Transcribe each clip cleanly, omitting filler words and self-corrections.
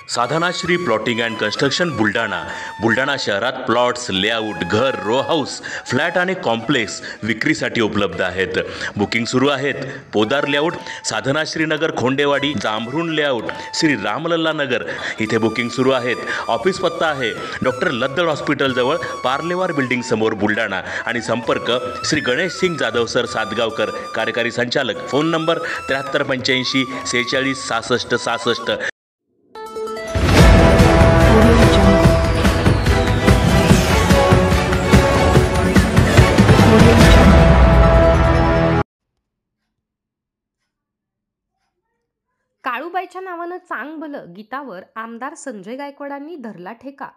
Sadhanashri plotting and construction Buldhana शहरात plots, layout, घर, row house, flat आणि कॉम्प्लेक्स विक्रीसाठी उपलब्ध आहेत. बुकिंग सुरू आहेत. पोदार लेआउट, साधनाश्री नगर, खोंडेवाडी, जांभरुण लेआउट, श्री रामलल्ला नगर इथे बुकिंग सुरू आहेत. ऑफिस पत्ता आहे डॉक्टर लद्दड हॉस्पिटल जवळ, पार्लेवार बिल्डिंग समोर, बुलढाणा. आणि संपर्क श्री गणेश सिंग जाधव सर सातगावकर, कार्यकारी संचालक. Phone number 7385 46 66 66. काळूबाईच्या नावानं चांग भलं गीतावर आमदार संजय गायकवाडांनी धरला ठेका.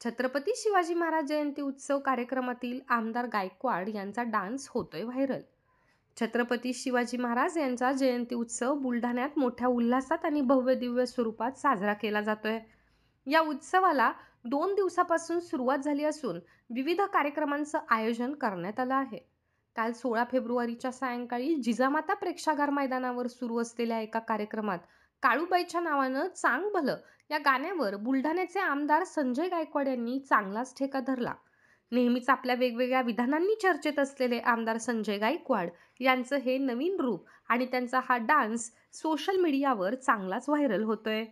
छत्रपती शिवाजी महाराज जयंती उत्सव कार्यक्रमातील आमदार गायकवाड यांचा डान्स होतोय व्हायरल. छत्रपती शिवाजी महाराज यांचा जयंती उत्सव बुलढाण्यात मोठ्या उल्हासात आणि भव्य दिव्य स्वरूपात साजरा केला जातोय. या उत्सवाला 2 दिवसापासून सुरुवात झाली असून विविध कार्यक्रमांचं आयोजन करण्यात आलं आहे. काल 16 फेब्रुवारीच्या सायंकाळी जिजामाता प्रेक्षागार मैदानावर सुरू असलेल्या एका कार्यक्रमात काळूबाईच्या नावानं चांग भलं या गाण्यावर बुलढाण्याचे आमदार संजय गायकवाड यांनी चांगलाच ठेका धरला. नेहमीच आपल्या वेगवेगळ्या विधानांनी चर्चेत असलेले आमदार संजय गायकवाड यांचं हे नवीन रूप आणि त्यांचा हा डान्स सोशल मीडियावर चांगलाच व्हायरल होतोय.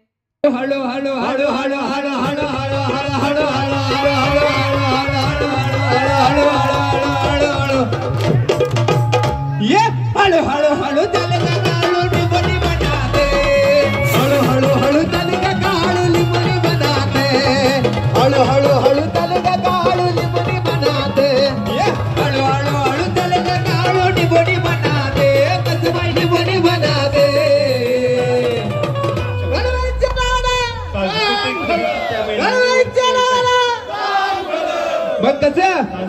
मग कसं